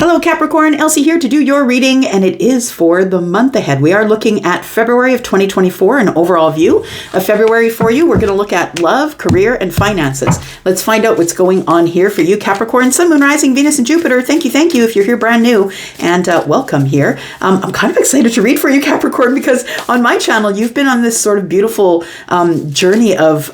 Hello Capricorn, Elsie here to do your reading, and it is for the month ahead. We are looking at February of 2024, an overall view of February for you. We're going to look at love, career, and finances. Let's find out what's going on here for you, Capricorn, Sun, Moon, Rising, Venus, and Jupiter. Thank you if you're here brand new, and welcome here. I'm kind of excited to read for you, Capricorn, because on my channel, you've been on this sort of beautiful journey of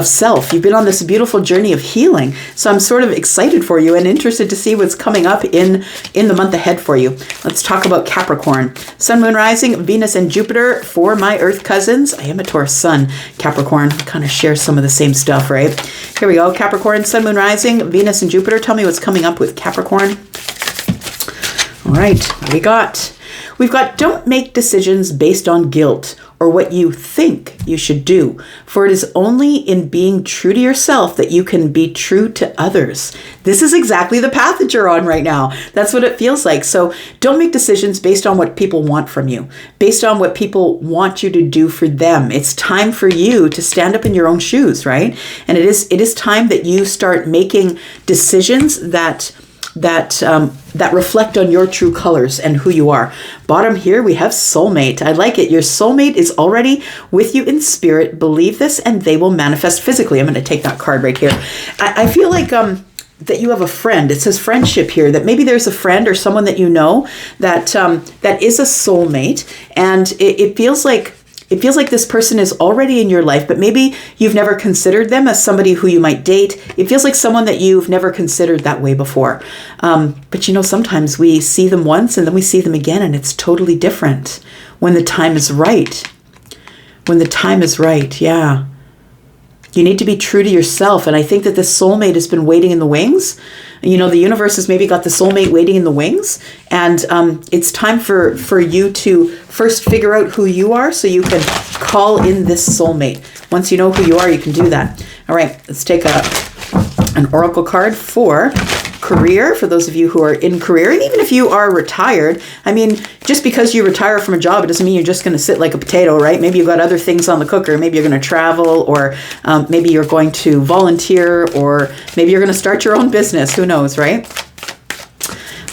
self. You've been on this beautiful journey of healing. So I'm sort of excited for you and interested to see what's coming up in the month ahead for you. Let's talk about Capricorn. Sun, Moon, Rising, Venus, and Jupiter for my Earth cousins. I am a Taurus Sun, Capricorn. We kind of share some of the same stuff, right? Here we go. Capricorn, Sun, Moon, Rising, Venus, and Jupiter. Tell me what's coming up with Capricorn. All right, what do we got? We've got don't make decisions based on guilt or what you think you should do, for it is only in being true to yourself that you can be true to others. This is exactly the path that you're on right now. That's what it feels like. So don't make decisions based on what people want from you, based on what people want you to do for them. It's time for you to stand up in your own shoes, right? And it is time that you start making decisions that reflect on your true colors and who you are. Bottom here, we have soulmate. I like it. Your soulmate is already with you in spirit. Believe this and they will manifest physically. I'm going to take that card right here. I feel like that you have a friend. It says friendship here, that maybe there's a friend or someone that you know that is a soulmate, and it feels like this person is already in your life, but maybe you've never considered them as somebody who you might date. It feels like someone that you've never considered that way before. But sometimes we see them once and then we see them again, and it's totally different when the time is right. When the time is right, yeah. You need to be true to yourself. And I think that this soulmate has been waiting in the wings. The universe has maybe got the soulmate waiting in the wings. And it's time for you to first figure out who you are so you can call in this soulmate. Once you know who you are, you can do that. All right, let's take an oracle card for career, for those of you who are in career. And even if you are retired, just because you retire from a job, it doesn't mean you're just going to sit like a potato, right? Maybe you've got other things on the cooker. Maybe you're going to travel, or maybe you're going to volunteer, or maybe you're going to start your own business. Who knows, right?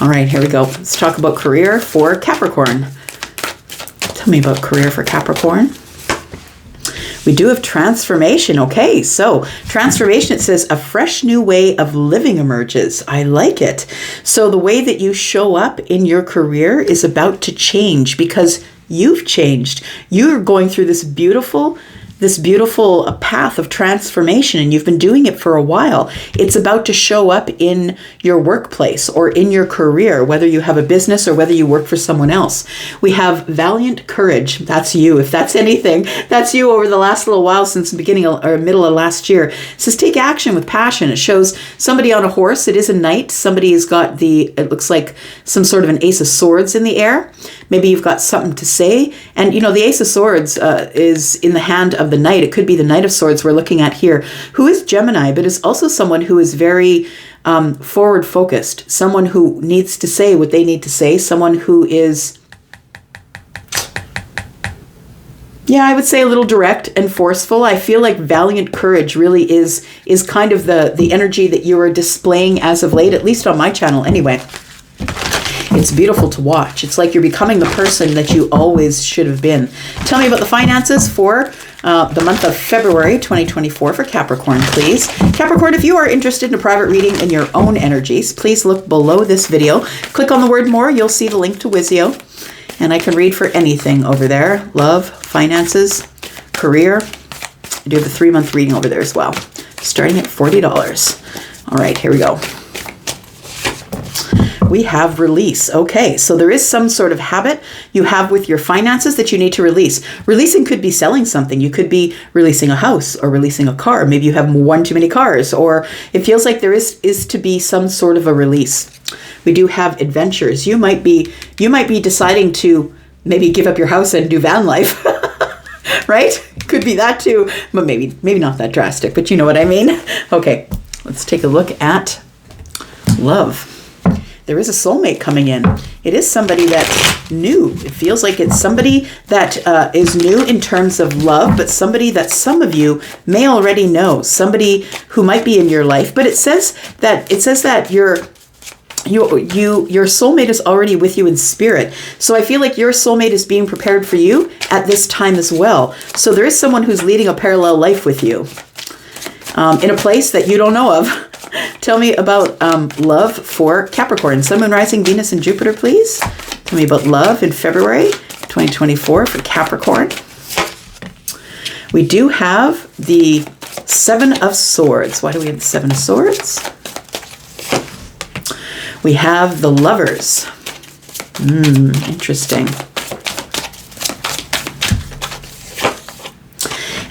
All right, here we go. Let's talk about career for Capricorn. Tell me about career for Capricorn. We do have transformation. Okay, so transformation, it says a fresh new way of living emerges. I like it. So the way that you show up in your career is about to change because you've changed. You're going through this beautiful path of transformation, and you've been doing it for a while. It's about to show up in your workplace or in your career, whether you have a business or whether you work for someone else. We have valiant courage. That's you. If that's anything, that's you over the last little while since the beginning or middle of last year. It says take action with passion. It shows somebody on a horse. It is a knight. Somebody has got it looks like some sort of an ace of swords in the air. Maybe you've got something to say. And the ace of swords is in the hand of the knight. It could be the knight of swords we're looking at here, who is Gemini, but is also someone who is very forward focused, someone who needs to say what they need to say, someone who is, I would say a little direct and forceful. I feel like valiant courage really is kind of the energy that you are displaying as of late, at least on my channel anyway. It's beautiful to watch. It's like you're becoming the person that you always should have been. Tell me about the finances for the month of February 2024 for Capricorn, please. Capricorn, if you are interested in a private reading in your own energies, please look below this video. Click on the word more. You'll see the link to Wizio. And I can read for anything over there. Love, finances, career. I do have a 3-month reading over there as well, starting at $40. All right, here we go. We have release. Okay, so there is some sort of habit you have with your finances that you need to release. Releasing could be selling something. You could be releasing a house or releasing a car. Maybe you have one too many cars, or it feels like there is to be some sort of a release. We do have adventures. You might be deciding to maybe give up your house and do van life, right? Could be that too, but maybe not that drastic, but you know what I mean. Okay, let's take a look at love. There is a soulmate coming in. It is somebody that's new. It feels like it's somebody that is new in terms of love, but somebody that some of you may already know, somebody who might be in your life. But it says that your soulmate is already with you in spirit. So I feel like your soulmate is being prepared for you at this time as well. So there is someone who's leading a parallel life with you in a place that you don't know of. Tell me about love for Capricorn. Sun, Moon, Rising, Venus, and Jupiter, please. Tell me about love in February 2024 for Capricorn. We do have the Seven of Swords. Why do we have the Seven of Swords? We have the Lovers. Interesting.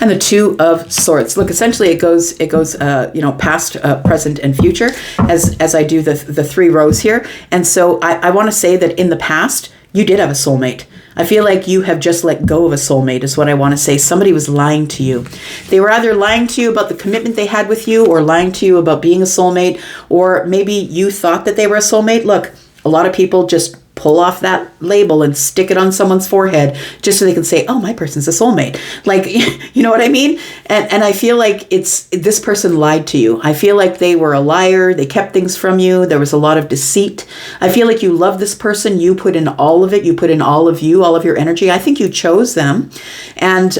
And the Two of Swords. Look, essentially it goes past, present, and future as I do the three rows here. And so I want to say that in the past, you did have a soulmate. I feel like you have just let go of a soulmate is what I want to say. Somebody was lying to you. They were either lying to you about the commitment they had with you or lying to you about being a soulmate, or maybe you thought that they were a soulmate. Look, a lot of people just pull off that label and stick it on someone's forehead just so they can say, oh, my person's a soulmate. Like, you know what I mean? And I feel like this person lied to you. I feel like they were a liar. They kept things from you. There was a lot of deceit. I feel like you love this person. You put in all of it. You put in all of you, all of your energy. I think you chose them. And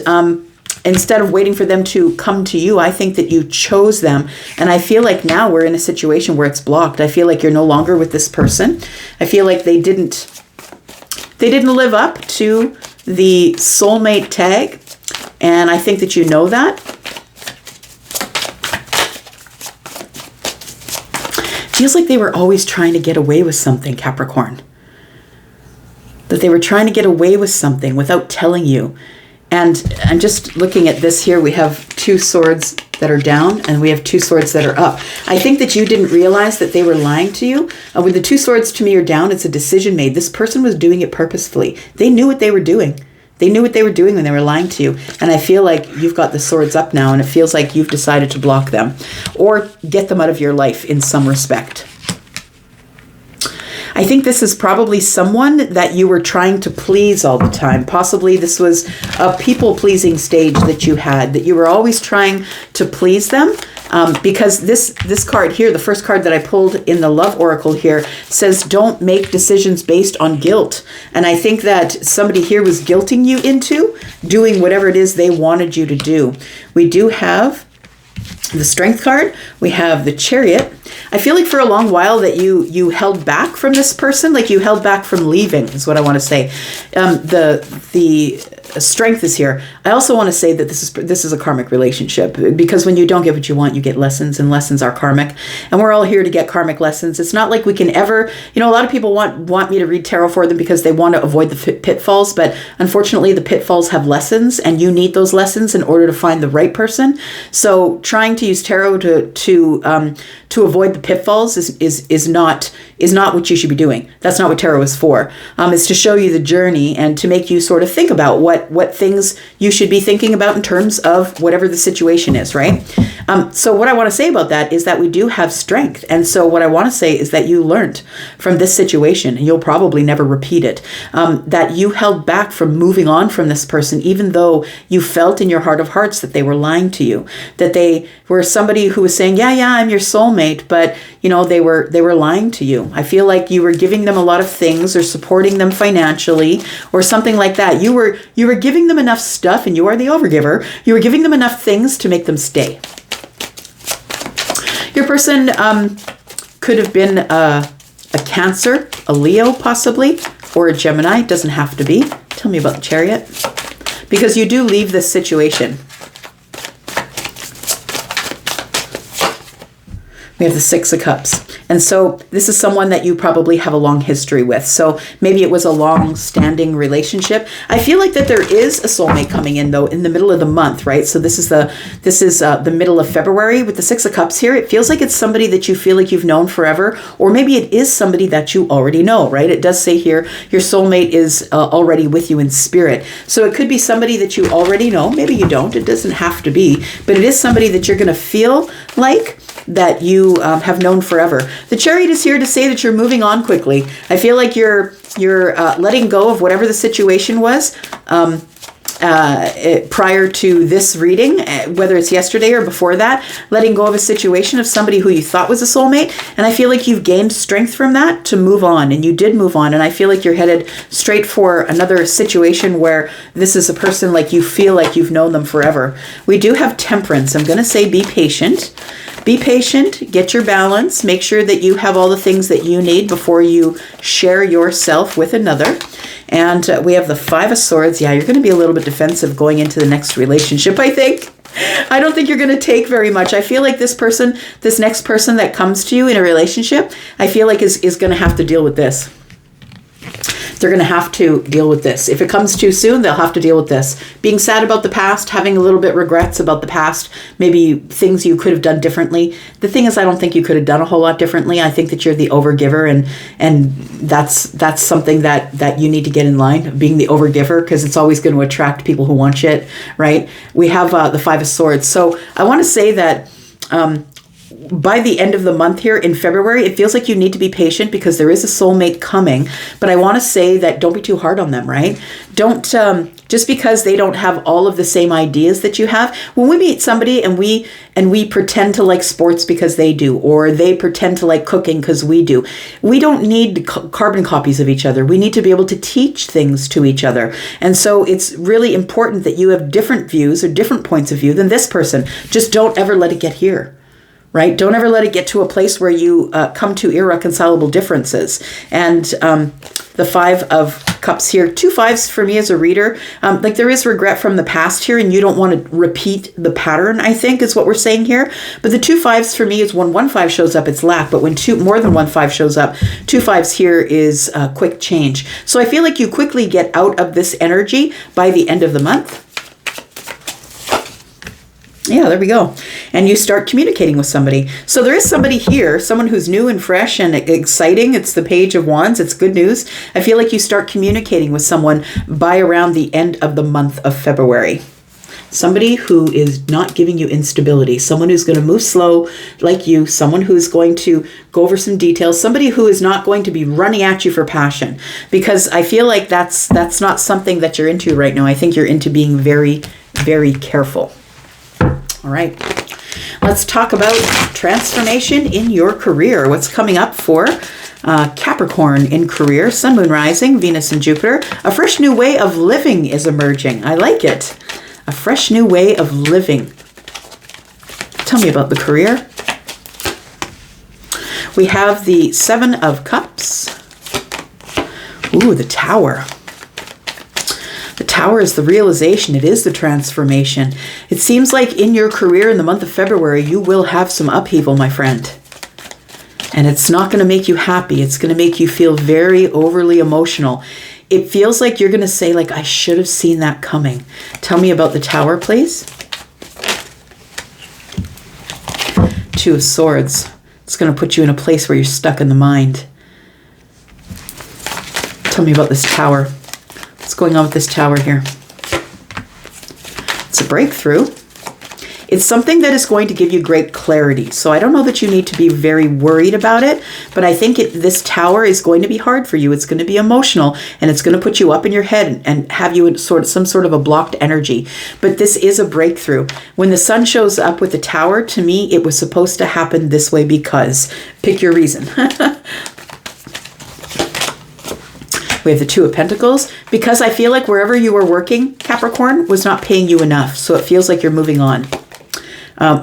instead of waiting for them to come to you, I think that you chose them. And I feel like now we're in a situation where it's blocked. I feel like you're no longer with this person. I feel like they didn't live up to the soulmate tag. And I think that you know that. Feels like they were always trying to get away with something, Capricorn. That they were trying to get away with something without telling you. And I'm just looking at this here. We have two swords that are down and we have two swords that are up. I think that you didn't realize that they were lying to you. When the two swords to me are down, it's a decision made. This person was doing it purposefully. They knew what they were doing. They knew what they were doing when they were lying to you. And I feel like you've got the swords up now and it feels like you've decided to block them or get them out of your life in some respect. I think this is probably someone that you were trying to please all the time. Possibly this was a people-pleasing stage that you had, that you were always trying to please them. Because this card here, the first card that I pulled in the Love Oracle here, says don't make decisions based on guilt. And I think that somebody here was guilting you into doing whatever it is they wanted you to do. We do have the Strength card. We have the Chariot. I feel like for a long while that you held back from this person, like you held back from leaving is what I want to say. The Strength is here. I also want to say that this is a karmic relationship, because when you don't get what you want, you get lessons, and lessons are karmic. And we're all here to get karmic lessons. It's not like we can ever, a lot of people want me to read tarot for them because they want to avoid the pitfalls, but unfortunately the pitfalls have lessons and you need those lessons in order to find the right person. So trying to use tarot to avoid the pitfalls is not what you should be doing. That's not what tarot is for. It's to show you the journey and to make you sort of think about what things you should be thinking about in terms of whatever the situation is, right? So what I want to say about that is that we do have strength. And so what I want to say is that you learned from this situation, and you'll probably never repeat it, that you held back from moving on from this person, even though you felt in your heart of hearts that they were lying to you, that they were somebody who was saying, yeah, I'm your soulmate, but they were lying to you. I feel like you were giving them a lot of things or supporting them financially or something like that. You were giving them enough stuff, and you are the overgiver. You were giving them enough things to make them stay. Your person could have been a Cancer, a Leo possibly, or a Gemini. It doesn't have to be. Tell me about the Chariot. Because you do leave this situation. We have the Six of Cups. And so this is someone that you probably have a long history with. So maybe it was a long-standing relationship. I feel like that there is a soulmate coming in, though, in the middle of the month, right? So this is the middle of February with the Six of Cups here. It feels like it's somebody that you feel like you've known forever, or maybe it is somebody that you already know, right? It does say here your soulmate is already with you in spirit. So it could be somebody that you already know. Maybe you don't. It doesn't have to be. But it is somebody that you're going to feel like that you have known forever. The Chariot is here to say that you're moving on quickly. I feel like you're letting go of whatever the situation was. And prior to this reading, whether it's yesterday or before that, letting go of a situation of somebody who you thought was a soulmate. And I feel like you've gained strength from that to move on, and you did move on. And I feel like you're headed straight for another situation where this is a person like you feel like you've known them forever. We do have Temperance. I'm going to say be patient. Be patient, get your balance, make sure that you have all the things that you need before you share yourself with another. And we have the Five of Swords. Yeah, you're going to be a little bit defensive going into the next relationship, I think. I don't think you're going to take very much. I feel like this next person that comes to you in a relationship, I feel like is going to have to deal with this. They're going to have to deal with this. If it comes too soon, they'll have to deal with this. Being sad about the past, having a little bit regrets about the past, maybe things you could have done differently. The thing is, I don't think you could have done a whole lot differently. I think that you're the overgiver, and that's something that you need to get in line, being the overgiver, because it's always going to attract people who want shit, right? We have the Five of Swords. So I want to say that by the end of the month here in February, it feels like you need to be patient because there is a soulmate coming. But I want to say that don't be too hard on them, right? Don't, just because they don't have all of the same ideas that you have. When we meet somebody and we pretend to like sports because they do, or they pretend to like cooking because we do, we don't need carbon copies of each other. We need to be able to teach things to each other. And so it's really important that you have different views or different points of view than this person. Just don't ever let it get here. Right? Don't ever let it get to a place where you come to irreconcilable differences. And the Five of Cups here, 2 5s for me as a reader, like there is regret from the past here, and you don't want to repeat the pattern, I think is what we're saying here. But the 2 5s for me is when 1 5 shows up, it's lack. But when more than 1 5 shows up, 2 5s here is quick change. So I feel like you quickly get out of this energy by the end of the month. Yeah, there we go. And you start communicating with somebody. So there is somebody here, someone who's new and fresh and exciting. It's the Page of Wands. It's good news. I feel like you start communicating with someone by around the end of the month of February. Somebody who is not giving you instability, someone who's going to move slow like you, someone who's going to go over some details, somebody who is not going to be running at you for passion. Because I feel like that's not something that you're into right now. I think you're into being very, very careful. All right, let's talk about transformation in your career. What's coming up for Capricorn in career? Sun, Moon, Rising, Venus, and Jupiter. A fresh new way of living is emerging. I like it. A fresh new way of living. Tell me about the career. We have the 7 of Cups. Ooh, the Tower. The Tower is the realization. It is the transformation. It seems like in your career in the month of February, you will have some upheaval, my friend. And it's not going to make you happy. It's going to make you feel very overly emotional. It feels like you're going to say, like, I should have seen that coming. Tell me about the Tower, please. 2 of Swords. It's going to put you in a place where you're stuck in the mind. Tell me about this Tower. What's going on with this Tower here? It's a breakthrough. It's something that is going to give you great clarity. So I don't know that you need to be very worried about it, but I think this Tower is going to be hard for you. It's going to be emotional, and it's going to put you up in your head and have you in some sort of a blocked energy. But this is a breakthrough. When the Sun shows up with the Tower, to me, it was supposed to happen this way because. Pick your reason. We have the 2 of Pentacles. Because I feel like wherever you were working, Capricorn, was not paying you enough. So it feels like you're moving on.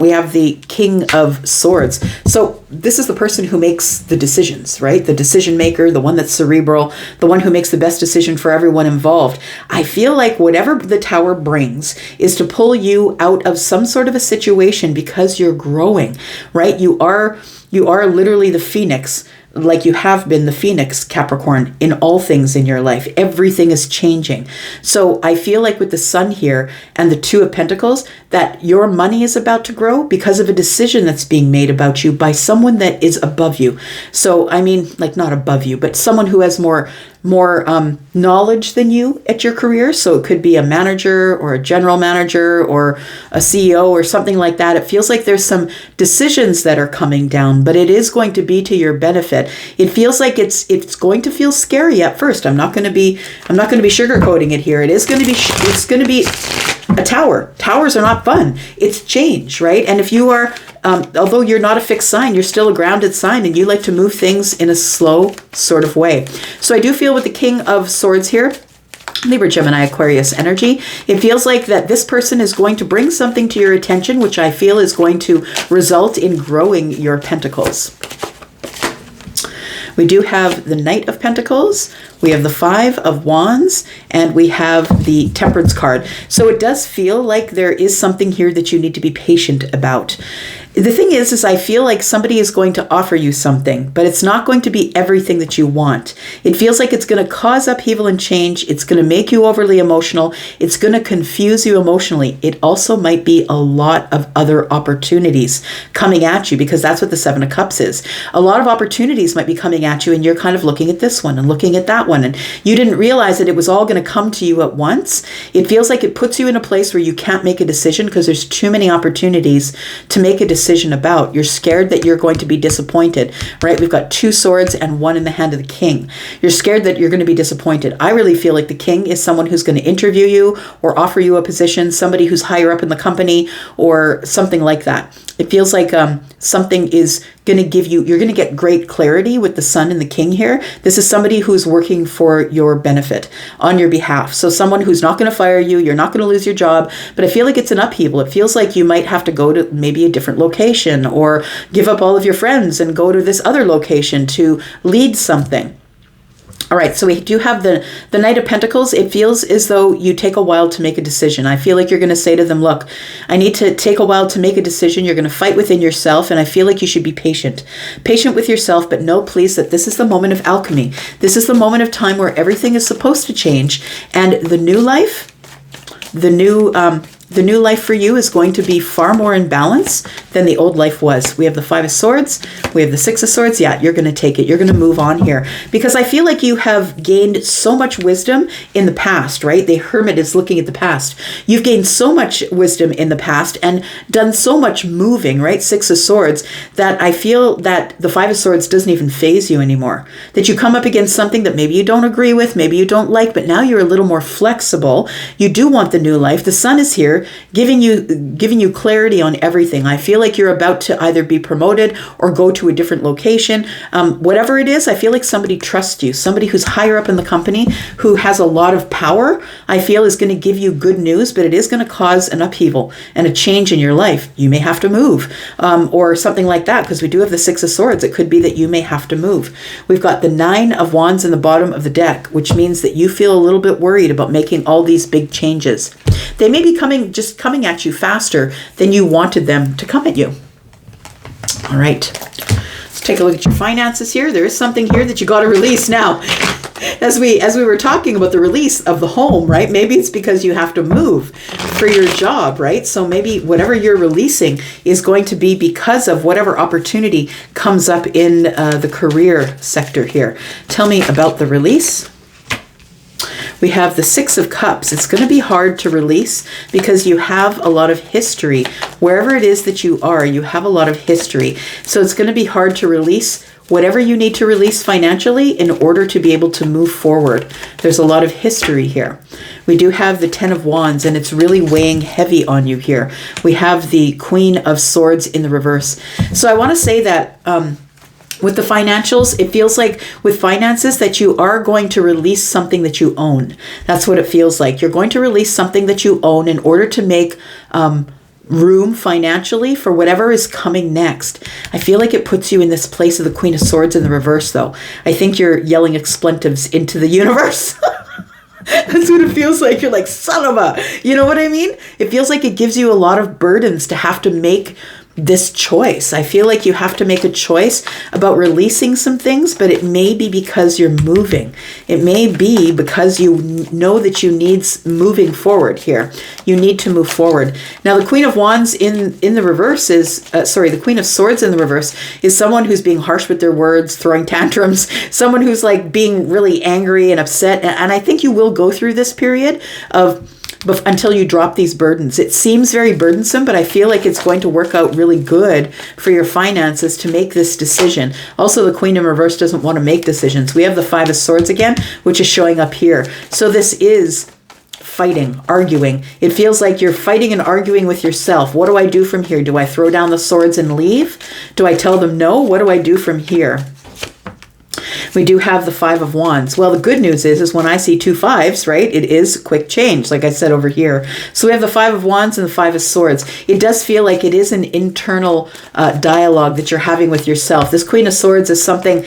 We have the King of Swords. So this is the person who makes the decisions, right? The decision maker, the one that's cerebral, the one who makes the best decision for everyone involved. I feel like whatever the Tower brings is to pull you out of some sort of a situation because you're growing, right? You are literally the phoenix, like you have been the phoenix, Capricorn, in all things in your life. Everything is changing. So I feel like with the Sun here and the 2 of Pentacles, that your money is about to grow because of a decision that's being made about you by someone that is above you. So, I mean, like not above you, but someone who has more knowledge than you at your career. So it could be a manager or a general manager or a CEO or something like that. It feels like there's some decisions that are coming down, but it is going to be to your benefit. It feels like it's going to feel scary at first. I'm not going to be sugarcoating it here. It's going to be a tower. Towers are not fun. It's change, right? And if you are, although you're not a fixed sign, you're still a grounded sign, and you like to move things in a slow sort of way. So I do feel with the King of Swords here, Libra, Gemini, Aquarius energy, it feels like that this person is going to bring something to your attention, which I feel is going to result in growing your pentacles. We do have the Knight of Pentacles, we have the Five of Wands, and we have the Temperance card. So it does feel like there is something here that you need to be patient about. The thing is I feel like somebody is going to offer you something, but it's not going to be everything that you want. It feels like it's going to cause upheaval and change. It's going to make you overly emotional. It's going to confuse you emotionally. It also might be a lot of other opportunities coming at you, because that's what the Seven of Cups is. A lot of opportunities might be coming at you, and you're kind of looking at this one and looking at that one, and you didn't realize that it was all going to come to you at once. It feels like it puts you in a place where you can't make a decision because there's too many opportunities to make a decision about. You're scared that you're going to be disappointed, right? We've got 2 swords and 1 in the hand of the King. You're scared that you're going to be disappointed. I really feel like the King is someone who's going to interview you or offer you a position, somebody who's higher up in the company or something like that. It feels like something is going to give you, you're going to get great clarity with the Sun and the King here. This is somebody who's working for your benefit on your behalf. So someone who's not going to fire you, you're not going to lose your job, but I feel like it's an upheaval. It feels like you might have to go to maybe a different location or give up all of your friends and go to this other location to lead something. All right, so we do have the Knight of Pentacles. It feels as though you take a while to make a decision. I feel like you're going to say to them, look, I need to take a while to make a decision. You're going to fight within yourself, and I feel like you should be patient. Patient with yourself, but know, please, that this is the moment of alchemy. This is the moment of time where everything is supposed to change, and the new life, the new life for you is going to be far more in balance than the old life was. We have the Five of Swords. We have the Six of Swords. Yeah, you're going to take it. You're going to move on here because I feel like you have gained so much wisdom in the past, right? The Hermit is looking at the past. You've gained so much wisdom in the past and done so much moving, right? Six of Swords, that I feel that the Five of Swords doesn't even faze you anymore. That you come up against something that maybe you don't agree with, maybe you don't like, but now you're a little more flexible. You do want the new life. The Sun is here giving you clarity on everything. I feel like you're about to either be promoted or go to a different location. Whatever it is, I feel like somebody trusts you. Somebody who's higher up in the company, who has a lot of power, I feel is going to give you good news, but it is going to cause an upheaval and a change in your life. You may have to move or something like that, because we do have the Six of Swords. It could be that you may have to move. We've got the Nine of Wands in the bottom of the deck, which means that you feel a little bit worried about making all these big changes. They may be coming at you faster than you wanted them to come at you. All right, let's take a look at your finances here. There is something here that you got to release now. As we were talking about the release of the home, right? Maybe it's because you have to move for your job, right? So maybe whatever you're releasing is going to be because of whatever opportunity comes up in the career sector here. Tell me about the release. We have the Six of Cups. It's going to be hard to release because you have a lot of history. Wherever it is that you are, you have a lot of history. So it's going to be hard to release whatever you need to release financially in order to be able to move forward. There's a lot of history here. We do have the Ten of Wands, and it's really weighing heavy on you here. We have the Queen of Swords in the reverse. So I want to say that with the financials, it feels like with finances that you are going to release something that you own. That's what it feels like. You're going to release something that you own in order to make room financially for whatever is coming next. I feel like it puts you in this place of the Queen of Swords in the reverse, though. I think you're yelling expletives into the universe. That's what it feels like. You're like, son of a, you know what I mean? It feels like it gives you a lot of burdens to have to make this choice. I feel like you have to make a choice about releasing some things, but it may be because you're moving. It may be because you know that you need moving forward here. You need to move forward. Now, the Queen of Wands in the reverse is, the Queen of Swords in the reverse is someone who's being harsh with their words, throwing tantrums, someone who's like being really angry and upset. And I think you will go through this period of until you drop these burdens. It seems very burdensome, but I feel like it's going to work out really good for your finances to make this decision. Also, the Queen in reverse doesn't want to make decisions. We have the Five of Swords again, which is showing up here. So this is fighting, arguing. It feels like you're fighting and arguing with yourself. What do I do from here? Do I throw down the swords and leave? Do I tell them no? What do I do from here? We do have the Five of Wands. Well, the good news is when I see 2 5s, right, it is quick change, like I said over here. So we have the Five of Wands and the Five of Swords. It does feel like it is an internal dialogue that you're having with yourself. This Queen of Swords is something,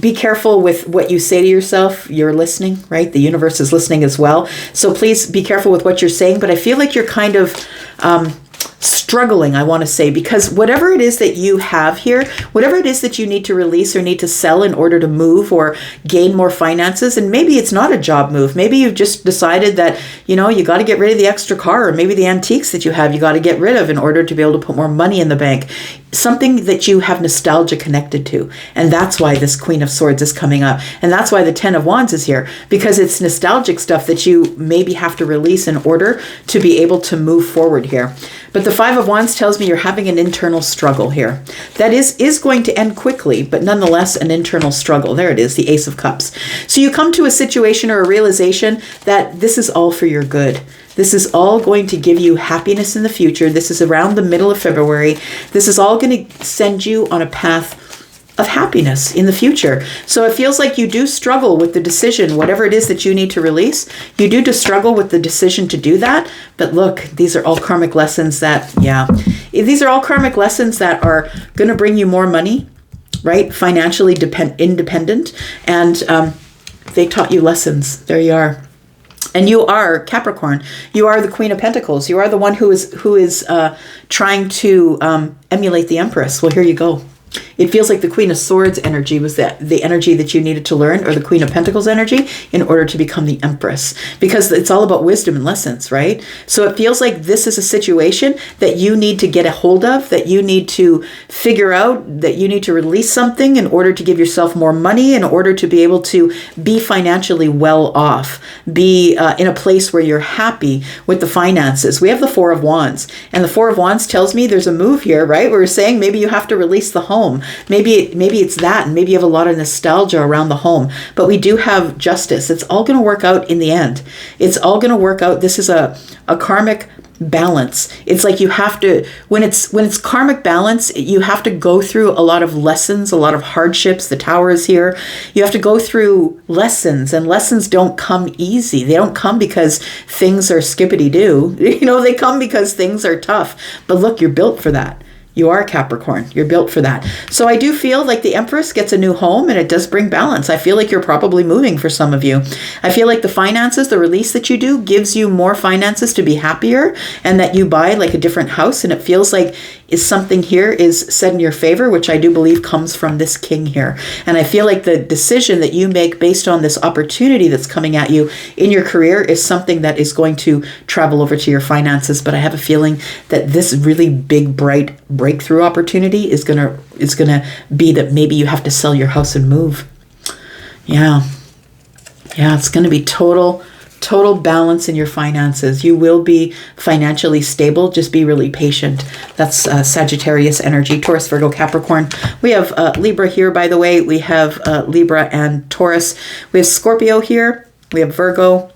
be careful with what you say to yourself. You're listening, right? The universe is listening as well. So please be careful with what you're saying. But I feel like you're kind of struggling, I want to say, because whatever it is that you have here, whatever it is that you need to release or need to sell in order to move or gain more finances, and maybe it's not a job move. Maybe you've just decided that, you got to get rid of the extra car, or maybe the antiques that you have, you got to get rid of in order to be able to put more money in the bank. Something that you have nostalgia connected to. And that's why this Queen of Swords is coming up. And that's why the Ten of Wands is here, because it's nostalgic stuff that you maybe have to release in order to be able to move forward here. But the Five of Wands tells me you're having an internal struggle here. That is going to end quickly, but nonetheless an internal struggle. There it is, the Ace of Cups. So you come to a situation or a realization that this is all for your good. This is all going to give you happiness in the future. This is around the middle of February. This is all going to send you on a path of happiness in the future. So it feels like you do struggle with the decision, whatever it is that you need to release. You do struggle with the decision to do that. But look, these are all karmic lessons these are all karmic lessons that are going to bring you more money, right? Financially independent. And they taught you lessons. There you are. And you are Capricorn. You are the Queen of Pentacles. You are the one who is trying to emulate the Empress. Well, here you go. It feels like the Queen of Swords energy was the energy that you needed to learn, or the Queen of Pentacles energy, in order to become the Empress. Because it's all about wisdom and lessons, right? So it feels like this is a situation that you need to get a hold of, that you need to figure out, that you need to release something in order to give yourself more money, in order to be able to be financially well off, be in a place where you're happy with the finances. We have the Four of Wands, and the Four of Wands tells me there's a move here, right? We're saying maybe you have to release the home. Maybe it's that, and maybe you have a lot of nostalgia around the home. But we do have justice. It's all going to work out in the end. It's all going to work out. This is a karmic balance. It's like you have to, when it's karmic balance, you have to go through a lot of lessons, a lot of hardships. The Tower is here. You have to go through lessons, and lessons don't come easy. They don't come because things are skippity-doo. They come because things are tough. But look, you're built for that. You are Capricorn. You're built for that. So I do feel like the Empress gets a new home, and it does bring balance. I feel like you're probably moving for some of you. I feel like the finances, the release that you do, gives you more finances to be happier, and that you buy like a different house. And it feels like something here is set in your favor, which I do believe comes from this King here. And I feel like the decision that you make based on this opportunity that's coming at you in your career is something that is going to travel over to your finances. But I have a feeling that this really big, bright breakthrough opportunity is gonna be that maybe you have to sell your house and move. Yeah, it's gonna be total balance in your finances. You will be financially stable. Just be really patient. That's Sagittarius energy, Taurus, Virgo, Capricorn. We have Libra here, by the way. We have Libra and Taurus. We have Scorpio here. We have Virgo.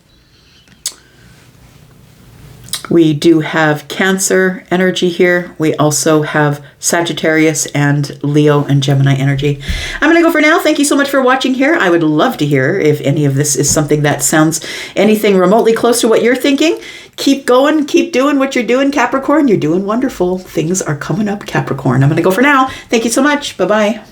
We do have Cancer energy here. We also have Sagittarius and Leo and Gemini energy. I'm going to go for now. Thank you so much for watching here. I would love to hear if any of this is something that sounds anything remotely close to what you're thinking. Keep going. Keep doing what you're doing, Capricorn. You're doing wonderful. Things are coming up, Capricorn. I'm going to go for now. Thank you so much. Bye-bye.